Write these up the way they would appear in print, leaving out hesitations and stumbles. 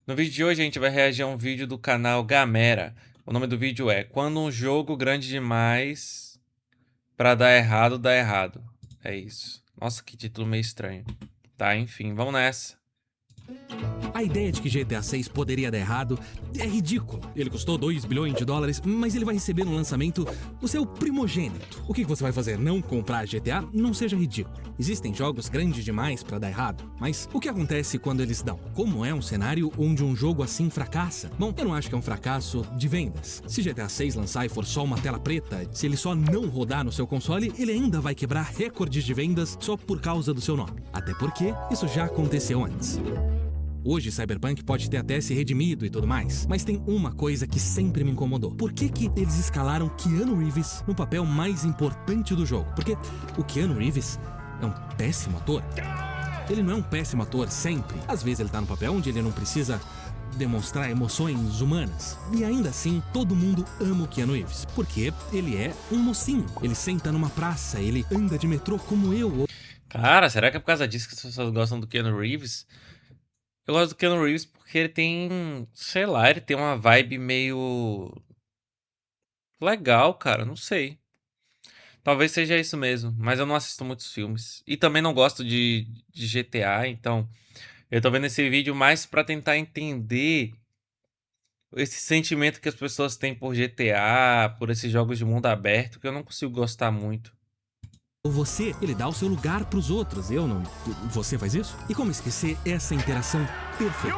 No vídeo de hoje a gente vai reagir a um vídeo do canal Gamera. O nome do vídeo é Quando um jogo grande demais pra dar errado, dá errado. É isso. Nossa, que título meio estranho. Tá, enfim, vamos nessa. A ideia de que GTA 6 poderia dar errado é ridículo. Ele custou 2 bilhões de dólares, mas ele vai receber no lançamento o seu primogênito. O que você vai fazer? Não comprar GTA? Não seja ridículo. Existem jogos grandes demais para dar errado, mas o que acontece quando eles dão? Como é um cenário onde um jogo assim fracassa? Bom, eu não acho que é um fracasso de vendas. Se GTA 6 lançar e for só uma tela preta, se ele só não rodar no seu console, ele ainda vai quebrar recordes de vendas só por causa do seu nome. Até porque isso já aconteceu antes. Hoje, Cyberpunk pode ter até se redimido e tudo mais, mas tem uma coisa que sempre me incomodou. Por que eles escalaram Keanu Reeves no papel mais importante do jogo? Porque o Keanu Reeves é um péssimo ator. Ele não é um péssimo ator sempre. Às vezes ele tá no papel onde ele não precisa demonstrar emoções humanas. E ainda assim, todo mundo ama o Keanu Reeves, porque ele é um mocinho. Ele senta numa praça, ele anda de metrô como eu. Cara, será que é por causa disso que as pessoas gostam do Keanu Reeves? Eu gosto do Keanu Reeves porque ele tem, sei lá, ele tem uma vibe meio legal, cara, não sei. Talvez seja isso mesmo, mas eu não assisto muitos filmes. E também não gosto de GTA, então eu tô vendo esse vídeo mais pra tentar entender esse sentimento que as pessoas têm por GTA, por esses jogos de mundo aberto, que eu não consigo gostar muito. Você, ele dá o seu lugar pros outros, eu não. Você faz isso? E como esquecer essa interação perfeita?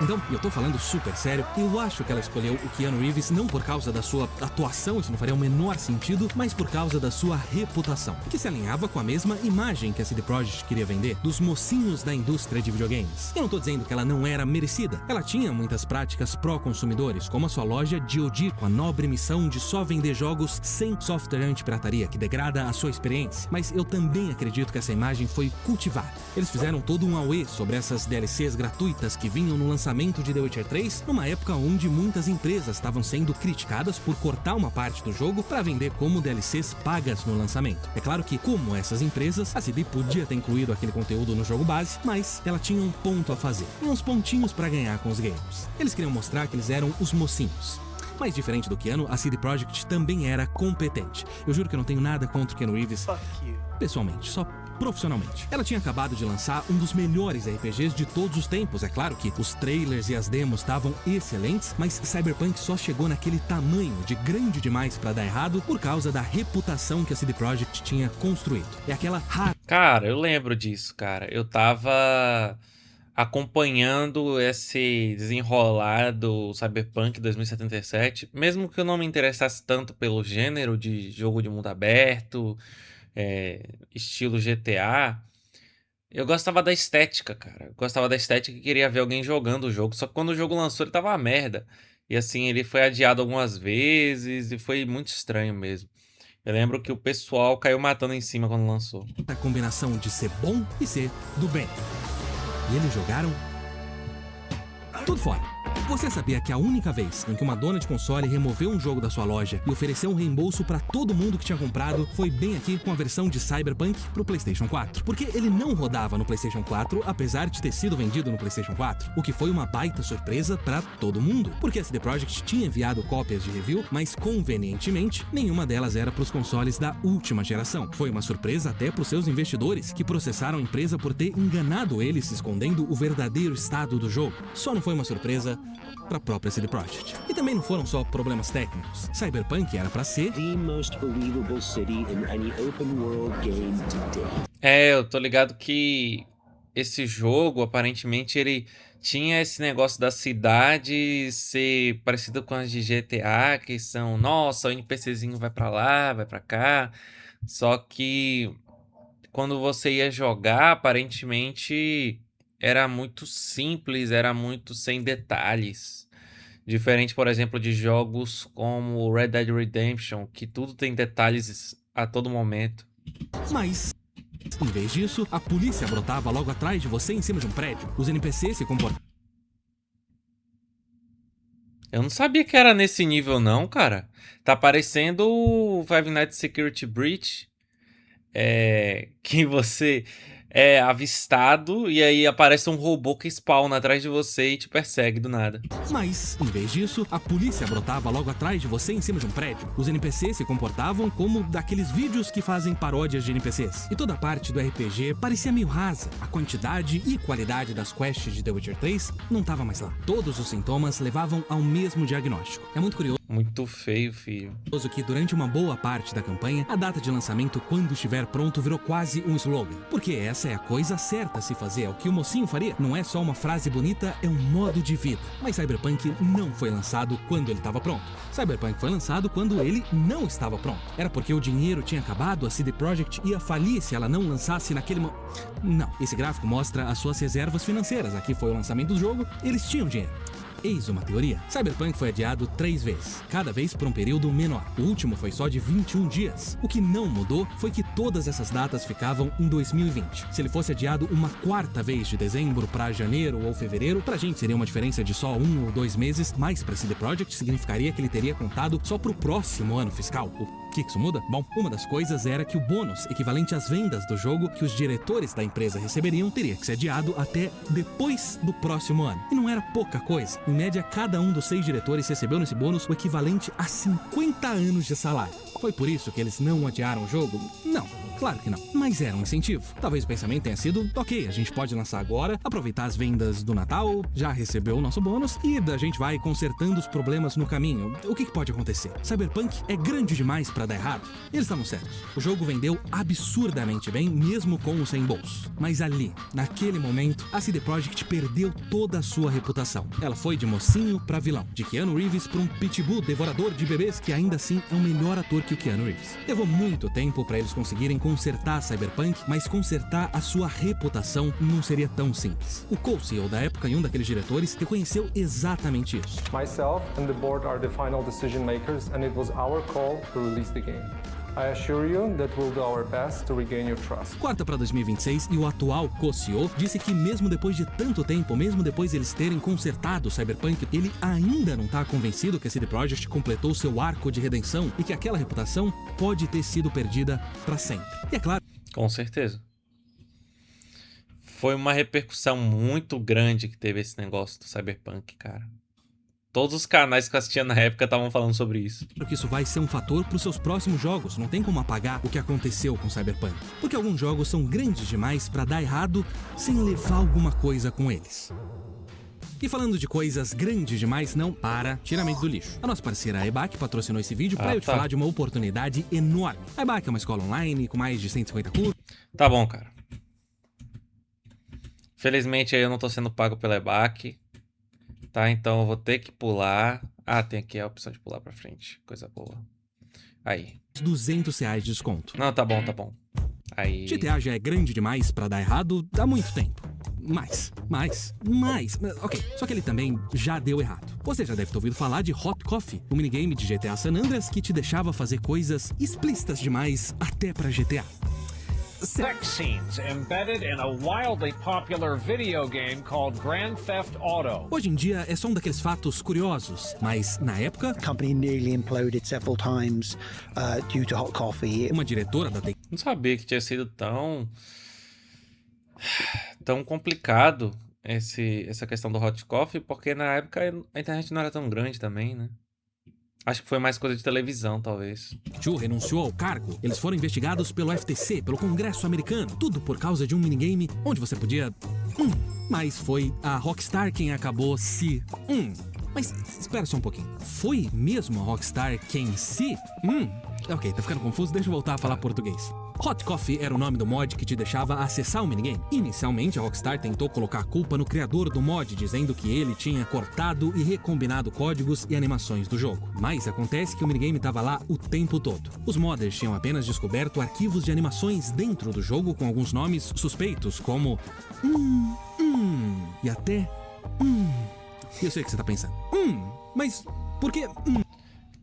Então, eu tô falando super sério, eu acho que ela escolheu o Keanu Reeves não por causa da sua atuação, isso não faria o menor sentido, mas por causa da sua reputação, que se alinhava com a mesma imagem que a CD Projekt queria vender dos mocinhos da indústria de videogames. Eu não tô dizendo que ela não era merecida, ela tinha muitas práticas pró-consumidores, como a sua loja DoD, com a nobre missão de só vender jogos sem software anti-pirataria, que degrada a sua experiência, mas eu também acredito que essa imagem foi cultivada. Eles fizeram todo um auê sobre essas DLCs gratuitas que vinham no lançamento de The Witcher 3, numa época onde muitas empresas estavam sendo criticadas por cortar uma parte do jogo para vender como DLCs pagas no lançamento. É claro que, como essas empresas, a CD podia ter incluído aquele conteúdo no jogo base, mas ela tinha um ponto a fazer, e uns pontinhos para ganhar com os gamers. Eles queriam mostrar que eles eram os mocinhos. Mas diferente do Keanu, a CD Projekt também era competente. Eu juro que eu não tenho nada contra o Keanu Reeves, pessoalmente, só profissionalmente. Ela tinha acabado de lançar um dos melhores RPGs de todos os tempos. É claro que os trailers e as demos estavam excelentes, mas Cyberpunk só chegou naquele tamanho de grande demais pra dar errado por causa da reputação que a CD Projekt tinha construído. É aquela Cara, eu lembro disso, cara. Eu tava acompanhando esse desenrolar do Cyberpunk 2077, mesmo que eu não me interessasse tanto pelo gênero de jogo de mundo aberto, estilo GTA, eu gostava da estética, cara. Eu gostava da estética e queria ver alguém jogando o jogo. Só que quando o jogo lançou, ele tava uma merda. E assim, ele foi adiado algumas vezes e foi muito estranho mesmo. Eu lembro que o pessoal caiu matando em cima quando lançou. combinação de ser bom e ser do bem. E eles jogaram tudo fora. Você sabia que a única vez em que uma dona de console removeu um jogo da sua loja e ofereceu um reembolso pra todo mundo que tinha comprado foi bem aqui com a versão de Cyberpunk pro PlayStation 4? Porque ele não rodava no PlayStation 4, apesar de ter sido vendido no PlayStation 4, o que foi uma baita surpresa pra todo mundo. Porque a CD Projekt tinha enviado cópias de review, mas convenientemente, nenhuma delas era pros consoles da última geração. Foi uma surpresa até pros seus investidores, que processaram a empresa por ter enganado eles escondendo o verdadeiro estado do jogo. Só não foi uma surpresa para a própria CD Projekt. E também não foram só problemas técnicos. Cyberpunk era para ser the most believable city in any open world game today. Eu tô ligado que esse jogo, aparentemente, ele tinha esse negócio da cidade ser parecido com as de GTA, que são, nossa, o NPCzinho vai pra lá, vai pra cá. Só que quando você ia jogar, aparentemente era muito simples, era muito sem detalhes. Diferente, por exemplo, de jogos como Red Dead Redemption, que tudo tem detalhes a todo momento. mas em vez disso, a polícia brotava logo atrás de você em cima de um prédio. Os NPCs se comportavam Eu não sabia que era nesse nível não, cara. Tá parecendo o Five Nights Security Breach, que você é avistado e aí aparece um robô que spawna atrás de você e te persegue do nada. Mas, em vez disso, a polícia brotava logo atrás de você em cima de um prédio. Os NPCs se comportavam como daqueles vídeos que fazem paródias de NPCs. E toda a parte do RPG parecia meio rasa. A quantidade e qualidade das quests de The Witcher 3 não estava mais lá. Todos os sintomas levavam ao mesmo diagnóstico. É muito curioso Muito feio, filho. que durante uma boa parte da campanha, a data de lançamento quando estiver pronto virou quase um slogan. Porque essa é a coisa certa a se fazer, é o que o mocinho faria. Não é só uma frase bonita, é um modo de vida. Mas Cyberpunk não foi lançado quando ele estava pronto. Cyberpunk foi lançado quando ele não estava pronto. Era porque o dinheiro tinha acabado, a CD Projekt ia falir se ela não lançasse naquele Não, esse gráfico mostra as suas reservas financeiras. Aqui foi o lançamento do jogo, eles tinham dinheiro. Eis uma teoria. Cyberpunk foi adiado 3 vezes, cada vez por um período menor. O último foi só de 21 dias. O que não mudou foi que todas essas datas ficavam em 2020. Se ele fosse adiado uma 4ª vez de dezembro para janeiro ou fevereiro, pra gente seria uma diferença de só 1 ou 2 meses, mas pra CD Projekt significaria que ele teria contado só pro próximo ano fiscal. O que isso muda? Bom, uma das coisas era que o bônus equivalente às vendas do jogo que os diretores da empresa receberiam teria que ser adiado até depois do próximo ano. E não era pouca coisa. Em média, cada um dos 6 diretores recebeu nesse bônus o equivalente a 50 anos de salário. Foi por isso que eles não adiaram o jogo? Não, claro que não. Mas era um incentivo. Talvez o pensamento tenha sido, ok, a gente pode lançar agora, aproveitar as vendas do Natal, já recebeu o nosso bônus, e a gente vai consertando os problemas no caminho. O que pode acontecer? Cyberpunk é grande demais pra dar errado? Eles estavam certos. O jogo vendeu absurdamente bem, mesmo com o sem bolso. Mas ali, naquele momento, a CD Projekt perdeu toda a sua reputação. Ela foi de mocinho pra vilão, de Keanu Reeves pra um pitbull devorador de bebês que ainda assim é um melhor ator que o Keanu Reeves. Levou muito tempo pra eles conseguirem consertar Cyberpunk, mas consertar a sua reputação não seria tão simples. O co-CEO da época e um daqueles diretores reconheceu exatamente isso. Myself and the board are the final decision makers, and it was our call to release the game. I assure you that we'll do our best to regain your trust. Corta para 2026 e o atual co-CEO disse que mesmo depois de tanto tempo, mesmo depois de eles terem consertado o Cyberpunk, ele ainda não tá convencido que a CD Projekt completou seu arco de redenção e que aquela reputação pode ter sido perdida para sempre. E é claro, Com certeza. Foi uma repercussão muito grande que teve esse negócio do Cyberpunk, cara. Todos os canais que eu assistia na época estavam falando sobre isso. que isso vai ser um fator para os seus próximos jogos. Não tem como apagar o que aconteceu com Cyberpunk. Porque alguns jogos são grandes demais para dar errado sem levar alguma coisa com eles. E falando de coisas grandes demais, não para, tiramento do lixo. A nossa parceira a EBAC patrocinou esse vídeo para eu te falar de uma oportunidade enorme. A EBAC é uma escola online com mais de 150 cursos. Tá bom, cara. Felizmente aí eu não tô sendo pago pela EBAC. Tá, então eu vou ter que pular. Ah, tem aqui a opção de pular pra frente. Coisa boa. Aí. R$200 de desconto. Não, tá bom, tá bom. Aí. GTA já é grande demais pra dar errado há muito tempo. Mais. Ok, só que ele também já deu errado. Você já deve ter ouvido falar de Hot Coffee, um minigame de GTA San Andreas que te deixava fazer coisas explícitas demais até pra GTA. Sex scenes embedded in a wildly popular video game called Grand Theft Auto. Hoje em dia é só um daqueles fatos curiosos, mas na época, The company nearly imploded several times due to hot coffee. uma diretora da Não sabia que tinha sido tão complicado essa questão do Hot Coffee, porque na época a internet não era tão grande também, né? Acho que foi mais coisa de televisão, talvez. Take-Two renunciou ao cargo. Eles foram investigados pelo FTC, pelo Congresso americano. Tudo por causa de um minigame onde você podia... Mas foi a Rockstar quem acabou se... Mas espera só um pouquinho. Foi mesmo a Rockstar quem se... Ok, tá ficando confuso, deixa eu voltar a falar português. Hot Coffee era o nome do mod que te deixava acessar o minigame. Inicialmente, a Rockstar tentou colocar a culpa no criador do mod, dizendo que ele tinha cortado e recombinado códigos e animações do jogo. Mas acontece que o minigame estava lá o tempo todo. Os modders tinham apenas descoberto arquivos de animações dentro do jogo com alguns nomes suspeitos, como... e até... Eu sei o que você tá pensando. Mas por que...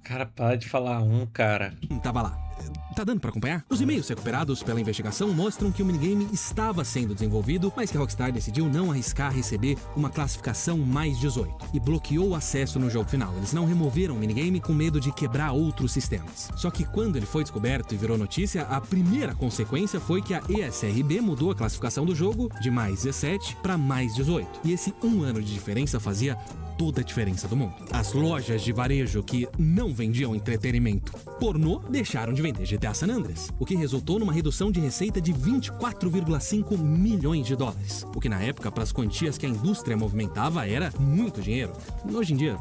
Cara, para de falar cara. Tava lá. Tá dando pra acompanhar? Os e-mails recuperados pela investigação mostram que o minigame estava sendo desenvolvido, mas que a Rockstar decidiu não arriscar receber uma classificação mais 18 e bloqueou o acesso no jogo final. Eles não removeram o minigame com medo de quebrar outros sistemas. Só que quando ele foi descoberto e virou notícia, a primeira consequência foi que a ESRB mudou a classificação do jogo de mais 17 para mais 18. E esse 1 ano de diferença fazia toda a diferença do mundo. As lojas de varejo que não vendiam entretenimento pornô deixaram de vender GTA San Andreas, o que resultou numa redução de receita de 24,5 milhões de dólares, o que na época, para as quantias que a indústria movimentava, era muito dinheiro. Hoje em dia,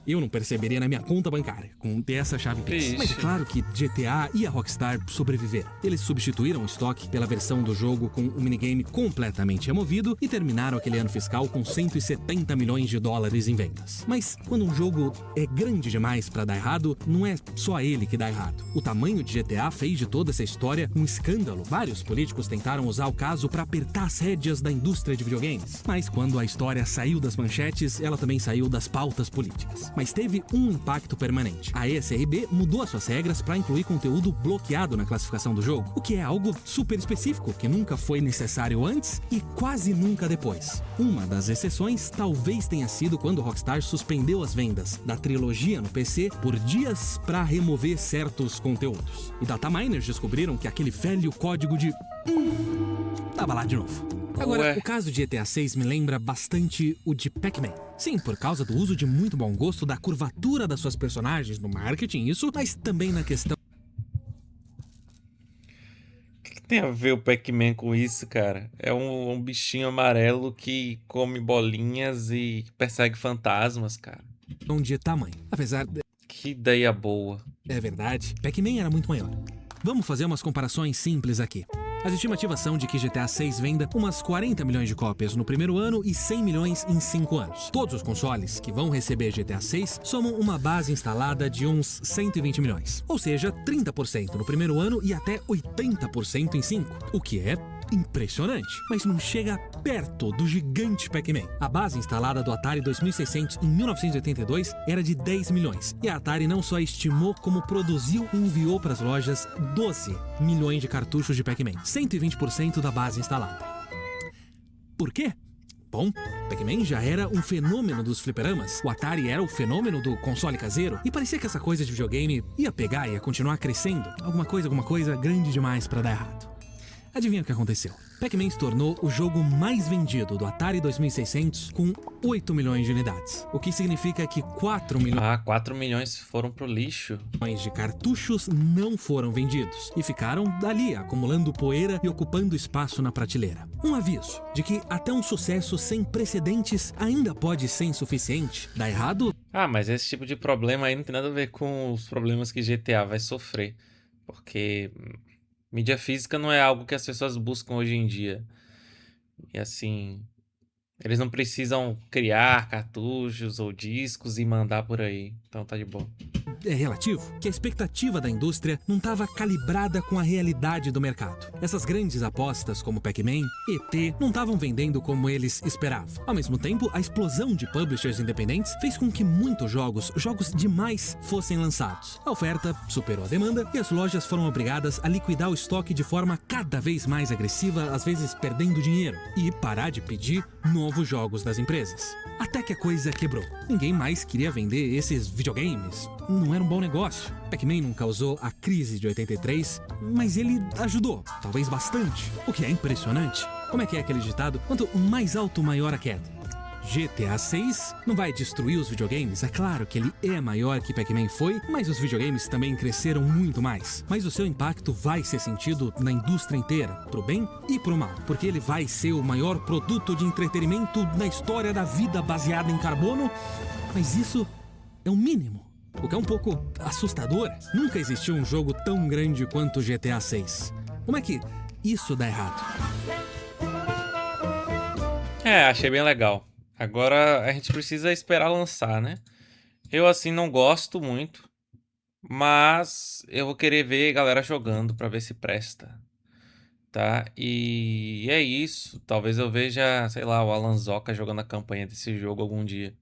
eu não perceberia na minha conta bancária com ter essa chave Pix. Mas é claro que GTA e a Rockstar sobreviveram. Eles substituíram o estoque pela versão do jogo com um minigame completamente removido e terminaram aquele ano fiscal com 170 milhões de dólares em vendas. Mas quando um jogo é grande demais para dar errado, não é só ele que dá errado. O tamanho de GTA fez de toda essa história um escândalo. Vários políticos tentaram usar o caso para apertar as rédeas da indústria de videogames. Mas quando a história saiu das manchetes, ela também saiu das pautas políticas. Mas teve um impacto permanente. A ESRB mudou as suas regras para incluir conteúdo bloqueado na classificação do jogo, o que é algo super específico, que nunca foi necessário antes e quase nunca depois. Uma das exceções talvez tenha sido quando Rockstar suspendeu as vendas da trilogia no PC por dias para remover certos conteúdos. E dataminers descobriram que aquele velho código de tava lá de novo. Agora, o caso de GTA 6 me lembra bastante o de Pac-Man. Sim, por causa do uso de muito bom gosto da curvatura das suas personagens no marketing, isso, mas também na questão... O que tem a ver o Pac-Man com isso, cara? É um bichinho amarelo que come bolinhas e persegue fantasmas, cara. de tamanho. Apesar de... Que ideia boa. É verdade, Pac-Man era muito maior. Vamos fazer umas comparações simples aqui. As estimativas são de que GTA 6 venda umas 40 milhões de cópias no primeiro ano e 100 milhões em 5 anos. Todos os consoles que vão receber GTA 6 somam uma base instalada de uns 120 milhões. Ou seja, 30% no primeiro ano e até 80% em 5. O que é impressionante, mas não chega perto do gigante Pac-Man. A base instalada do Atari 2600 em 1982 era de 10 milhões. E a Atari não só estimou, como produziu e enviou para as lojas 12 milhões de cartuchos de Pac-Man. 120% da base instalada. Por quê? Bom, Pac-Man já era um fenômeno dos fliperamas, o Atari era o fenômeno do console caseiro, e parecia que essa coisa de videogame ia pegar e ia continuar crescendo. Alguma coisa grande demais para dar errado. Adivinha o que aconteceu? Pac-Man se tornou o jogo mais vendido do Atari 2600 com 8 milhões de unidades. O que significa que 4 milhões... 4 milhões foram pro lixo. de cartuchos não foram vendidos e ficaram dali, acumulando poeira e ocupando espaço na prateleira. Um aviso de que até um sucesso sem precedentes ainda pode ser insuficiente. Dá errado? Mas esse tipo de problema aí não tem nada a ver com os problemas que GTA vai sofrer. Porque mídia física não é algo que as pessoas buscam hoje em dia. E assim, eles não precisam criar cartuchos ou discos e mandar por aí. Então tá de boa. É relativo que a expectativa da indústria não estava calibrada com a realidade do mercado. Essas grandes apostas como Pac-Man, ET, não estavam vendendo como eles esperavam. Ao mesmo tempo, a explosão de publishers independentes fez com que muitos jogos demais, fossem lançados. A oferta superou a demanda e as lojas foram obrigadas a liquidar o estoque de forma cada vez mais agressiva, às vezes perdendo dinheiro, e parar de pedir novos jogos das empresas. Até que a coisa quebrou. Ninguém mais queria vender esses videogames. Não era um bom negócio. Pac-Man não causou a crise de 83, mas ele ajudou, talvez bastante. O que é impressionante. Como é que é aquele ditado? Quanto mais alto, maior a queda. GTA 6 não vai destruir os videogames, é claro que ele é maior que Pac-Man foi, mas os videogames também cresceram muito mais. Mas o seu impacto vai ser sentido na indústria inteira, pro bem e pro mal, porque ele vai ser o maior produto de entretenimento na história da vida baseada em carbono, mas isso é o mínimo. O que é um pouco assustador. Nunca existiu um jogo tão grande quanto GTA 6. Como é que isso dá errado? Achei bem legal. Agora a gente precisa esperar lançar, né? Eu assim não gosto muito, mas eu vou querer ver a galera jogando pra ver se presta, tá? E é isso. Talvez eu veja, sei lá, o Alan Zoca jogando a campanha desse jogo algum dia.